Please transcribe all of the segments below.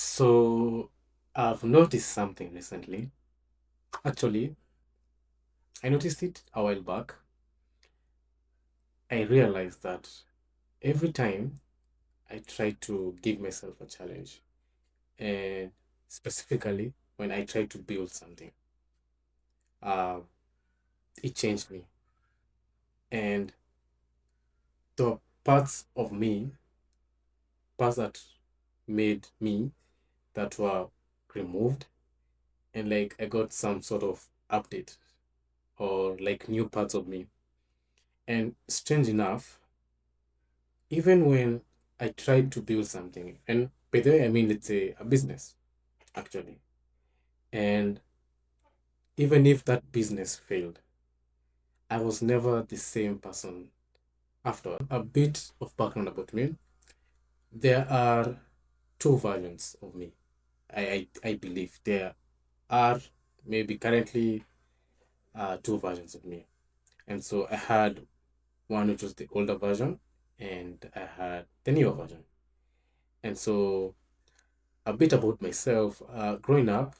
So I've noticed something recently. Actually, I noticed it a while back. I realized that every time I try to give myself a challenge, and specifically when I try to build something, uh, it changed me. And the parts of me, parts that made me that were removed, and like I got some sort of update or like new parts of me. And strange enough, even when I tried to build something, and by the way, I mean it's a business actually, and even if that business failed, I was never the same person afterward. A bit of background about me. There are two versions of me. I believe there are maybe currently two versions of me. And so I had one which was the older version, and I had the newer version. And so a bit about myself. Growing up,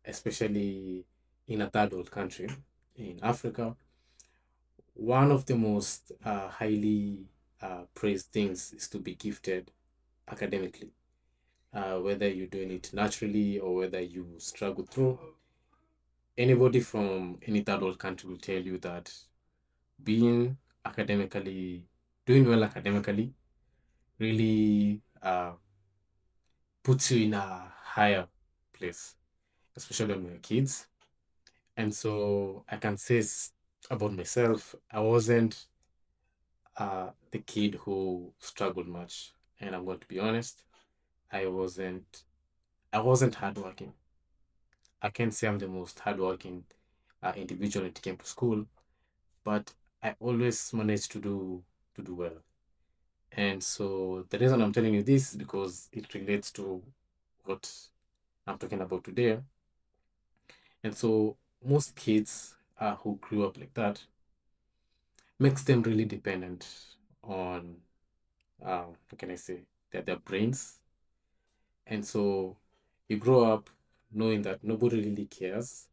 especially in a third world country in Africa, one of the most highly praised things is to be gifted academically. Whether you're doing it naturally or whether you struggle through, anybody from any third world country will tell you that being academically, doing well academically, really puts you in a higher place, especially when you're kids. And so I can say about myself, I wasn't the kid who struggled much. And I'm going to be honest, I wasn't I wasn't hardworking. I can't say I'm the most hardworking individual when it came to school, but I always managed to do well. And so the reason I'm telling you this is because it relates to what I'm talking about today. And so most kids who grew up like that makes them really dependent on what can I say, their brains. And so you grow up knowing that nobody really cares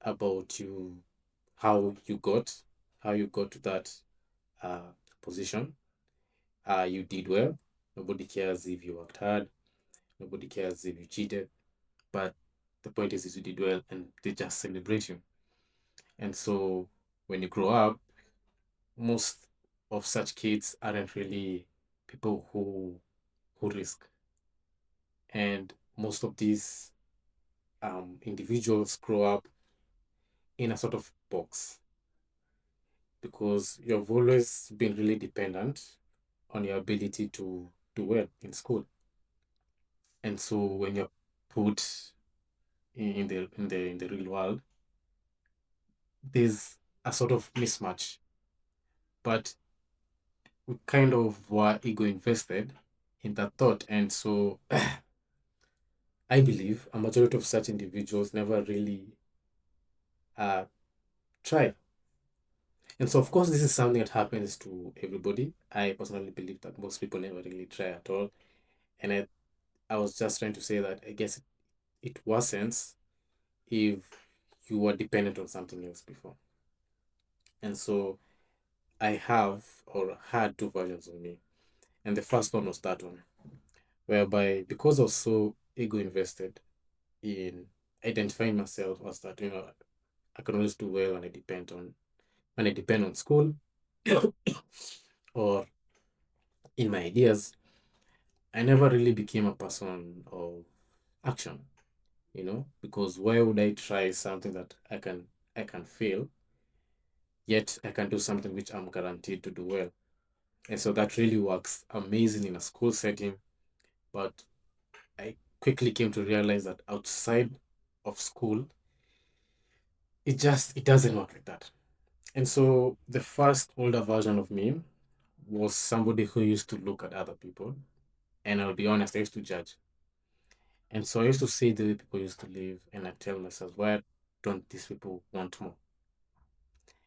about you, how you got, how you got to that uh, position. You did well. Nobody cares if you worked hard. Nobody cares if you cheated. But the point is you did well, and they just celebrate you. And so when you grow up, most of such kids aren't really people who risk. And most of these individuals grow up in a sort of box because you've always been really dependent on your ability to do well in school. And so when you're put in the real world, there's a sort of mismatch. But we kind of were ego invested in that thought. And so I believe a majority of such individuals never really uh, try. And so, of course, this is something that happens to everybody. I personally believe that most people never really try at all. And I was just trying to say that I guess it worsens if you were dependent on something else before. And so I have or had two versions of me. And the first one was that one, whereby because I was so ego invested in identifying myself as that, I can always do well when I depend on school or in my ideas. I never really became a person of action, because why would I try something that I can fail, yet I can do something which I'm guaranteed to do well. And so that really works amazing in a school setting, but I quickly came to realize that outside of school, it doesn't work like that. And so the first older version of me was somebody who used to look at other people, and I'll be honest, I used to judge. And so I used to see the way people used to live, and I tell myself, why don't these people want more?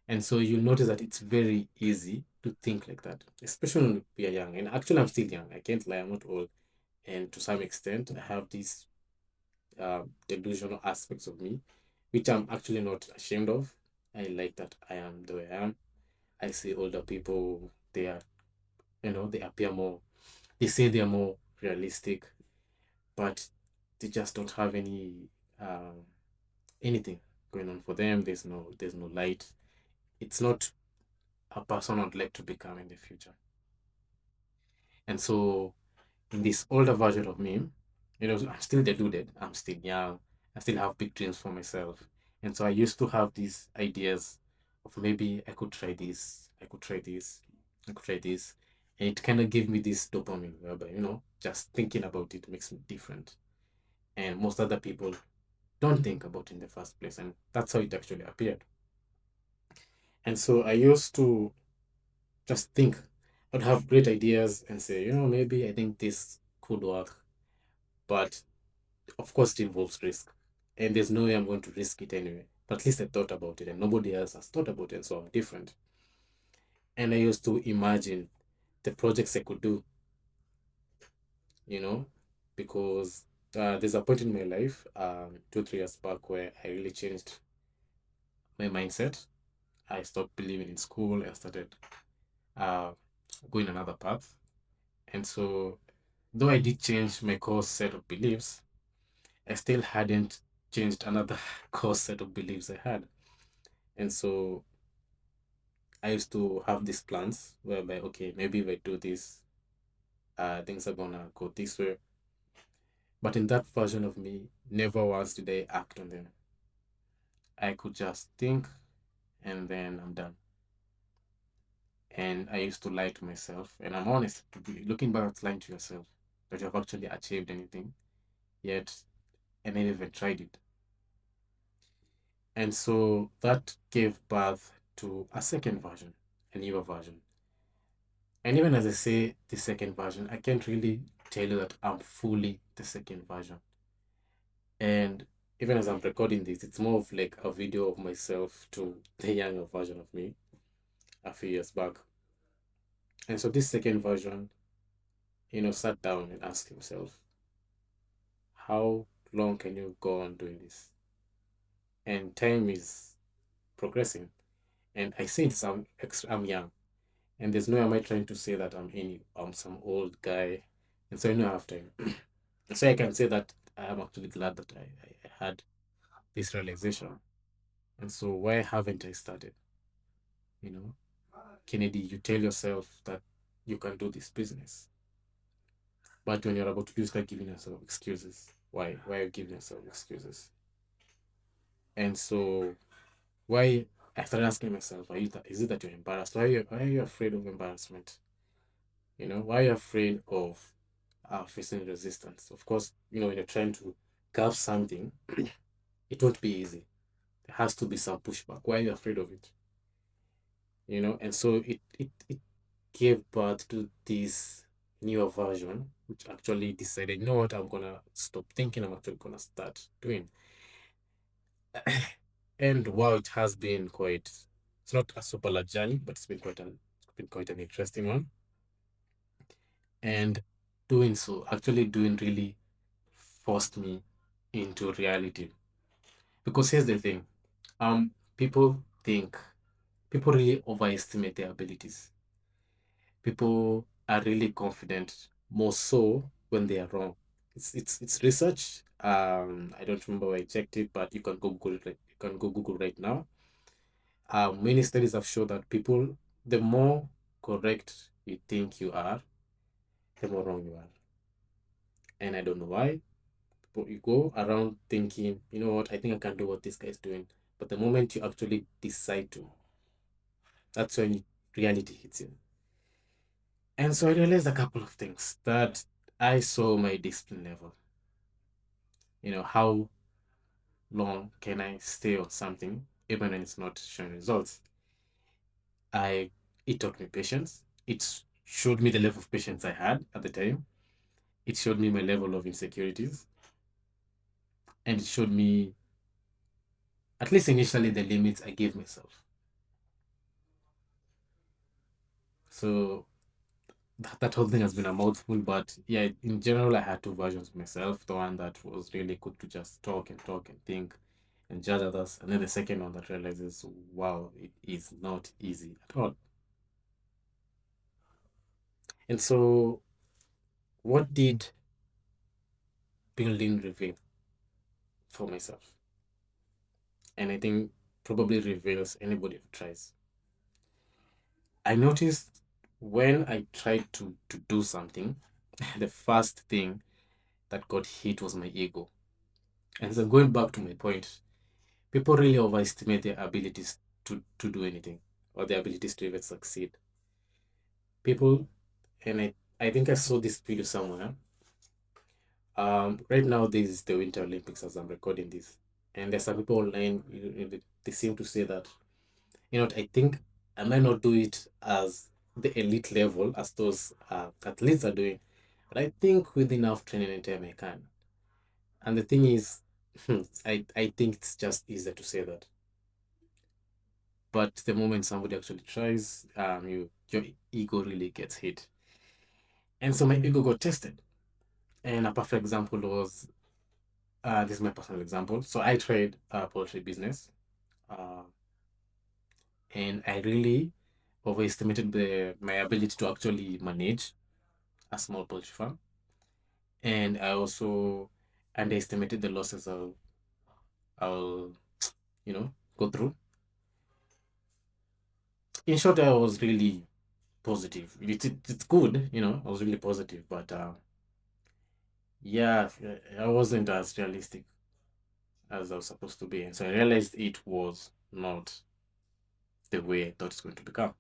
And so you'll notice that it's very easy to think like that, especially when we are young. And actually, I'm still young. I can't lie, I'm not old. And to some extent, I have these delusional aspects of me, which I'm actually not ashamed of. I like that I am the way I am. I see older people, they are, they appear more, they say they are more realistic, but they just don't have um, anything going on for them. There's no light. It's not a person I'd like to become in the future. And so in this older version of me, I'm still deluded. I'm still young. I still have big dreams for myself. And so I used to have these ideas of maybe I could try this, I could try this, I could try this. And it kind of gave me this dopamine whereby, just thinking about it makes me different. And most other people don't think about it in the first place. And that's how it actually appeared. And so I used to just think, I'd have great ideas and say, maybe I think this could work. But of course, it involves risk. And there's no way I'm going to risk it anyway. But at least I thought about it and nobody else has thought about it. So I'm different. And I used to imagine the projects I could do, you know, because there's a point in my life, 2, 3 years back, where I really changed my mindset. I stopped believing in school and started uh, going another path. And so, though I did change my core set of beliefs, I still hadn't changed another core set of beliefs I had. And so I used to have these plans whereby, okay, maybe if I do this, things are gonna go this way. But in that version of me, never once did I act on them. I could just think and then I'm done. And I used to lie to myself. And I'm honest, to be looking back at lying to yourself that you have actually achieved anything yet, and never even tried it. And so that gave birth to a second version, a newer version. And even as I say the second version, I can't really tell you that I'm fully the second version. And even as I'm recording this, it's more of like a video of myself to the younger version of me a few years back. And so this second version, sat down and asked himself, how long can you go on doing this? And time is progressing. And I say this, I'm young. And there's no way am I trying to say that I'm some old guy. And so I know I have time. And so I can say that I am actually glad that I had this realization. And so why haven't I started? You know, Kennedy, you tell yourself that you can do this business. But when you're about to do, start giving yourself excuses. Why? Why are you giving yourself excuses? And so why I started asking myself, is it that you're embarrassed? Why are you afraid of embarrassment? Why are you afraid of facing resistance? Of course, when you're trying to carve something, it won't be easy. There has to be some pushback. Why are you afraid of it? And so it gave birth to this newer version, which actually decided, you know what, I'm gonna stop thinking, I'm actually gonna start doing. And wow, it has been quite, it's not a super large journey, but it's been quite an interesting one. And doing so, actually doing really forced me into reality. Because here's the thing, people think people really overestimate their abilities. People are really confident, more so when they are wrong. It's research. I don't remember where I checked it, but you can go Google it. You can go Google right now. Many studies have shown that people, the more correct you think you are, the more wrong you are. And I don't know why, but you go around thinking, you know what, I think I can do what this guy is doing. But the moment you actually decide to, that's when reality hits you. And so I realized a couple of things that I saw my discipline level. How long can I stay on something even when it's not showing results? I It taught me patience. It showed me the level of patience I had at the time. It showed me my level of insecurities. And it showed me, at least initially, the limits I gave myself. So that whole thing has been a mouthful, but yeah, in general, I had two versions of myself. The one that was really good to just talk and think and judge others, and then the second one that realizes, wow, it is not easy at all. And so, what did building reveal for myself? And I think probably reveals anybody who tries. I noticed when I tried to do something, the first thing that got hit was my ego. And so going back to my point, people really overestimate their abilities to do anything or their abilities to even succeed. People, and I think I saw this video somewhere. Right now, this is the Winter Olympics as I'm recording this. And there's some people online, they seem to say that, what, I think I might not do it as the elite level as those athletes are doing, but I think with enough training and time I can. And the thing is, I think it's just easier to say that. But the moment somebody actually tries, your ego really gets hit. And so my ego got tested. And a perfect example was this is my personal example. So I tried poultry business, uh, and I really overestimated my ability to actually manage a small poultry farm, and I also underestimated the losses I'll go through. In short, I was really positive. It's good, I was really positive, but yeah, I wasn't as realistic as I was supposed to be, and so I realized it was not the way I thought it's going to become.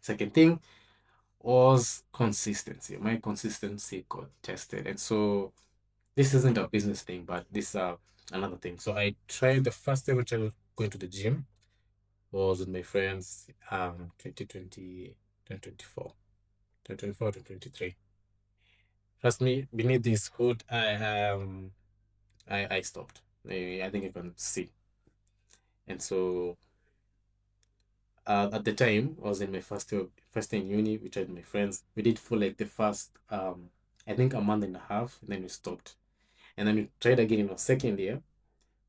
Second thing was consistency. My consistency got tested, and so this isn't a business thing, but this another thing. So I tried the first time I tried going to the gym was with my friends 2020, 2024, 2024 to 23. Trust me, beneath this hood, I stopped. I think you can see. And so at the time, I was in my first year in uni. We tried with my friends. We did for like the first I think a month and a half, and then we stopped. And then we tried again in our second year.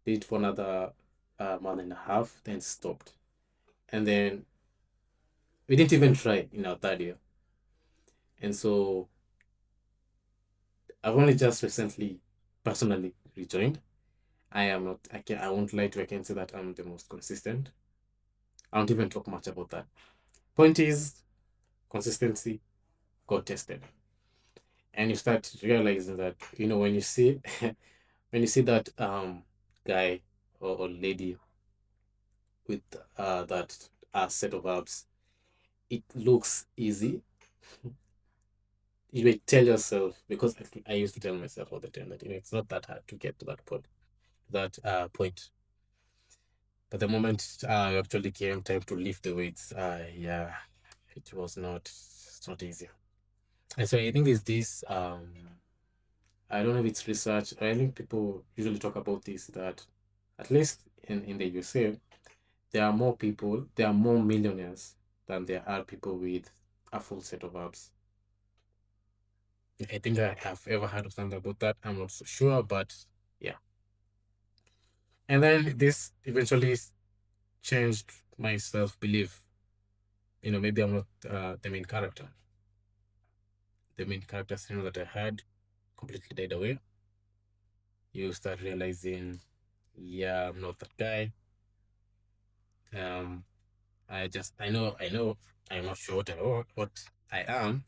Did it for another month and a half, then stopped. And then we didn't even try in our third year. And so I've only just recently personally rejoined. I am not. I won't lie to you. I can say that I'm the most consistent. I don't even talk much about that. Point is, consistency got tested, and you start realizing that when you see when you see that guy or lady with that set of abs, it looks easy. You may tell yourself, because I used to tell myself all the time that it's not that hard to get to that point. But the moment actually came time to lift the weights, yeah, it's not easy. And so I think there's this I don't know if it's research. I think people usually talk about this, that at least in the USA, there are more millionaires than there are people with a full set of abs. I think I have ever heard of something about that. I'm not so sure, but yeah. And then this eventually changed my self belief. Maybe I'm not the main character. The main character syndrome that I had completely died away. You start realizing, yeah, I'm not that guy. Um, I know, I'm not sure what I am,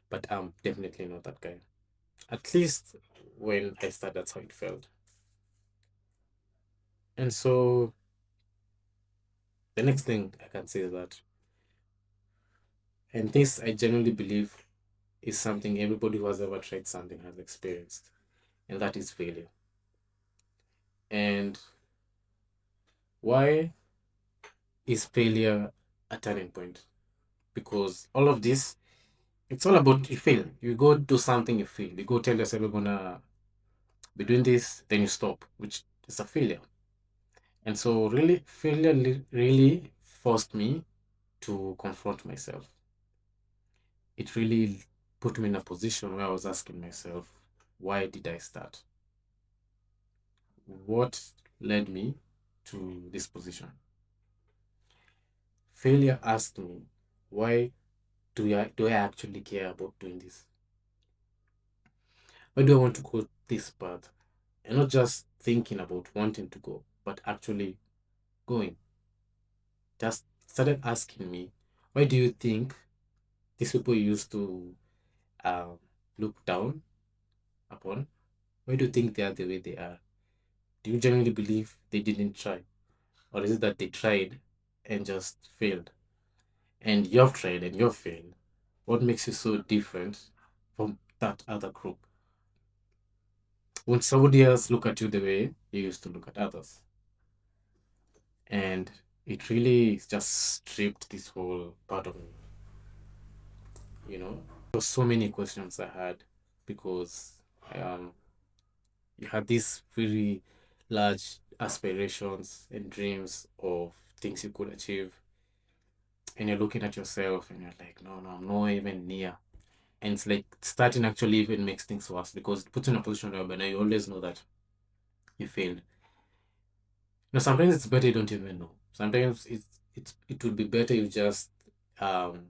but I'm definitely not that guy. At least when I started, that's how it felt. And so the next thing I can say is that, and this I genuinely believe is something everybody who has ever tried something has experienced, and that is failure. And why is failure a turning point? Because all of this, it's all about you fail. You go do something, you fail. You go tell yourself you're gonna be doing this, then you stop, which is a failure. And so, really, failure really forced me to confront myself. it really put me in a position where I was asking myself, why did I start? What led me to this position? Failure asked me, why do I actually care about doing this? Why do I want to go this path? And not just thinking about wanting to go, but actually going. Just started asking me, why do you think these people used to um, look down upon? Why do you think they are the way they are? Do you genuinely believe they didn't try? Or is it that they tried and just failed? And you've tried and you've failed. What makes you so different from that other group? When somebody else look at you the way you used to look at others. And it really just stripped this whole part of me, you know? There was so many questions I had because um, you had these very large aspirations and dreams of things you could achieve. And you're looking at yourself and you're like, no, no, I'm not even near. And it's like starting actually even makes things worse because it puts you in a position where now you always know that you failed. Now, sometimes it's better you don't even know. Sometimes it would be better you just um,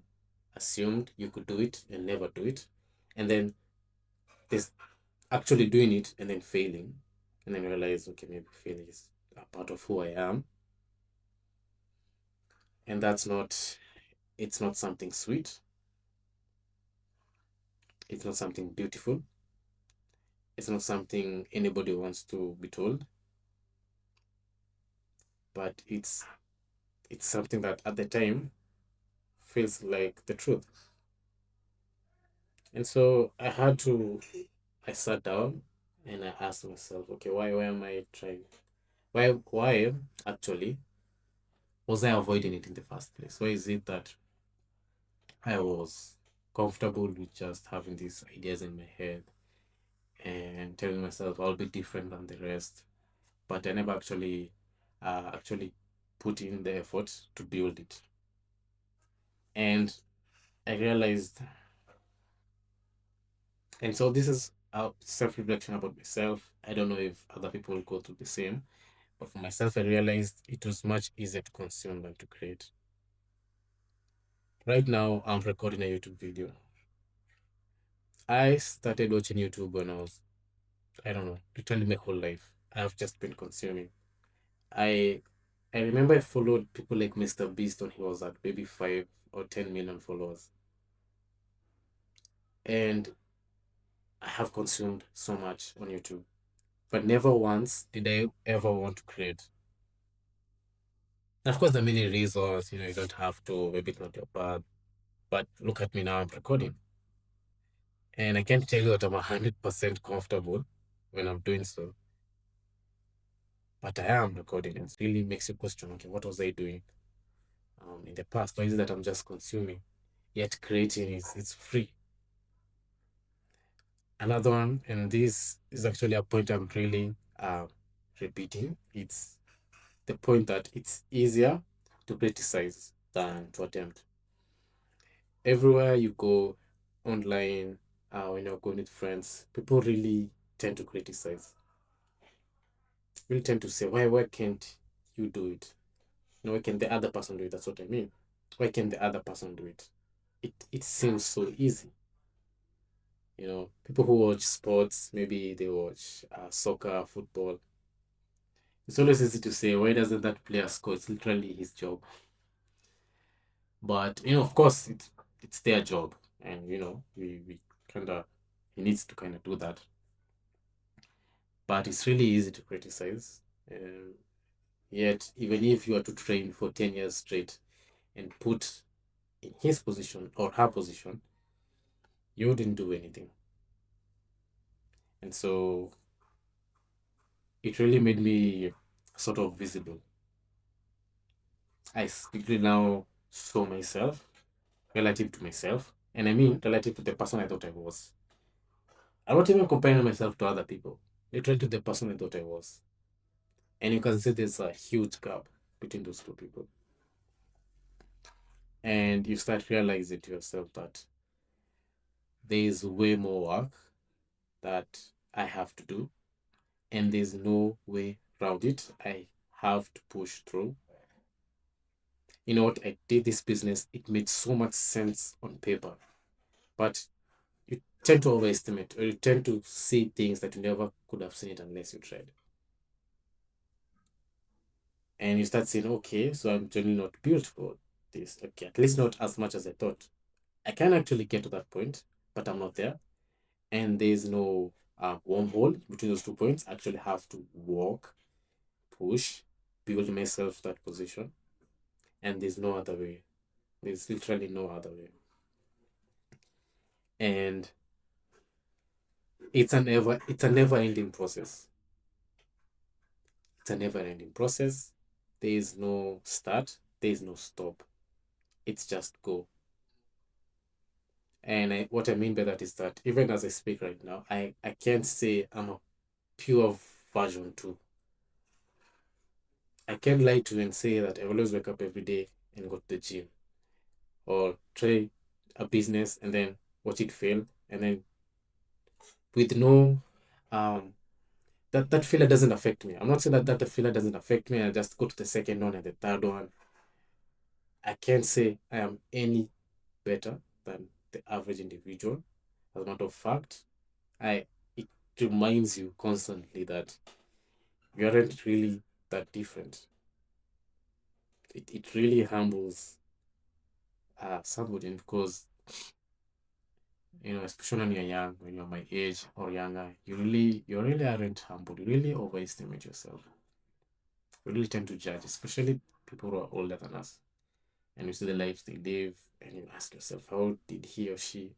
assumed you could do it and never do it. And then there's actually doing it and then failing. And then realize, okay, maybe failure is a part of who I am. And it's not something sweet. It's not something beautiful. It's not something anybody wants to be told. But it's something that at the time feels like the truth. And so I sat down and I asked myself, okay, why am I trying? Why actually was I avoiding it in the first place? Why is it that I was comfortable with just having these ideas in my head and telling myself I'll be different than the rest, but I never actually put in the effort to build it. And I realized, and so this is a self-reflection about myself. I don't know if other people go through the same, but for myself, I realized it was much easier to consume than to create. Right now, I'm recording a YouTube video. I started watching YouTube when I was, I don't know, literally my whole life. I've just been consuming. I I remember I followed people like Mr. Beast when he was at maybe 5 or 10 million followers. And I have consumed so much on YouTube. But never once did I ever want to create. And of course, there are many reasons, you don't have to, maybe it's not your path. But look at me now, I'm recording. And I can't tell you that I'm 100% comfortable when I'm doing so. But I am recording. It really makes you question, okay, what was I doing in the past? Why is it that I'm just consuming? Yet creating is it's free. Another one, and this is actually a point I'm really repeating. It's the point that it's easier to criticize than to attempt. Everywhere you go online, when you're going with friends, people really tend to criticize. Really tend to say, why can't you do it? Why can the other person do it? That's what I mean. Why can the other person do it? It seems so easy. People who watch sports, maybe they watch soccer, football. It's always easy to say, why doesn't that player score? It's literally his job. But of course, it's their job, and we kind of he needs to kind of do that. But it's really easy to criticize. Um, Yet, even if you are to train for 10 years straight and put in his position or her position, you wouldn't do anything. And so it really made me sort of visible. I strictly now saw myself relative to myself. And I mean relative to the person I thought I was. I'm not even comparing myself to other people, literally to the person I thought I was. And you can see there's a huge gap between those two people. And you start realizing to yourself that there's way more work that I have to do, and there's no way around it. I have to push through. You know what? I did this business, it made so much sense on paper, but you tend to overestimate, or you tend to see things that you never could have seen it unless you tried. And you start saying, okay, so I'm generally not built for this. Okay, at least not as much as I thought. I can actually get to that point, but I'm not there. And there's no wormhole between those 2 points. I actually have to walk, push, build myself to that position. And there's no other way. There's literally no other way. And it's a never ending process. It's a never ending process. There is no start, there is no stop. It's just go. And what I mean by that is that even as I speak right now, I can't say I'm a pure version 2. I can't lie to you and say that I always wake up every day and go to the gym, or try a business and then watch it fail, and then with no um that failure doesn't affect me. I'm not saying that the failure doesn't affect me. I just go to the second one and the third one. I can't say I am any better than the average individual. As a matter of fact, I it reminds you constantly that you aren't really that different. It really humbles somebody, because especially when you're young, when you're my age or younger, you really aren't humble. You really overestimate yourself. You really tend to judge, especially people who are older than us. And you see the lives they live, and you ask yourself, how did he or she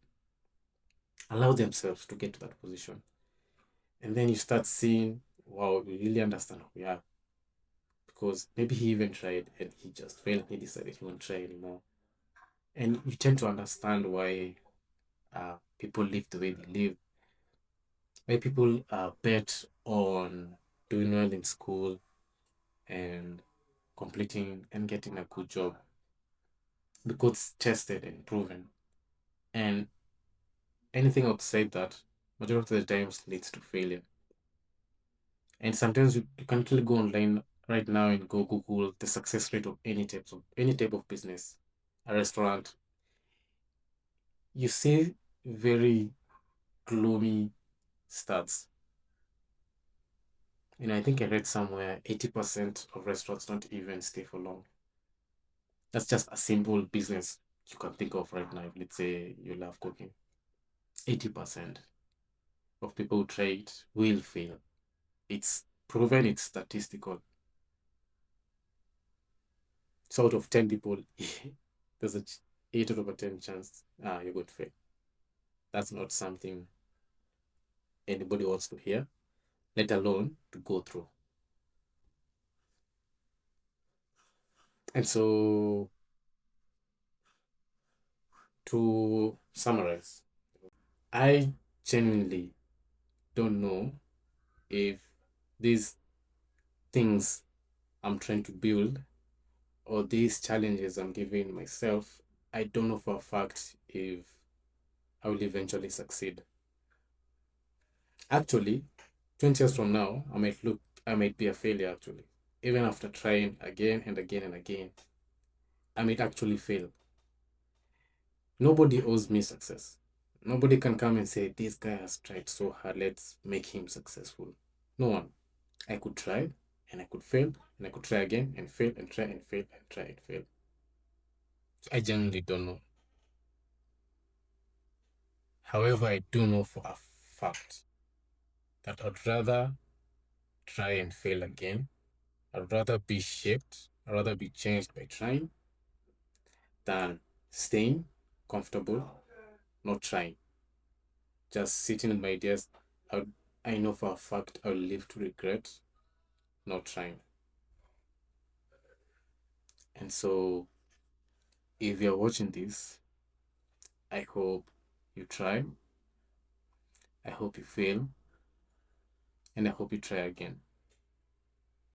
allow themselves to get to that position? And then you start seeing, wow, we really understand who we are. Because maybe he even tried and he just failed and he decided he won't try anymore. And you tend to understand why people live the way they live, why people bet on doing well in school and completing and getting a good job, because it's tested and proven. And anything outside that, majority of the times, leads to failure. And sometimes you can actually go online right now and go Google the success rate of any type of business, a restaurant. You see very gloomy stats. I think I read somewhere 80% of restaurants don't even stay for long. That's just a simple business you can think of right now. Let's say you love cooking. 80% of people who try it will fail. It's proven, it's statistical. So out of 10 people, there's a 8 out of a 10 chance you're going to fail. That's not something anybody wants to hear, let alone to go through. And so, to summarize, I genuinely don't know if these things I'm trying to build, or these challenges I'm giving myself, I don't know for a fact if I will eventually succeed. Actually, 20 years from now, I might be a failure actually. Even after trying again and again and again, I might actually fail. Nobody owes me success. Nobody can come and say, this guy has tried so hard, let's make him successful. No one. I could try and I could fail and I could try again and fail and try and fail and try and fail. So I genuinely don't know. However, I do know for a fact that I'd rather try and fail again. I'd rather be shaped, I'd rather be changed by trying than staying comfortable, not trying. Just sitting in my desk, I know for a fact I'll live to regret not trying. And so, if you're watching this, I hope you try, I hope you fail, and I hope you try again.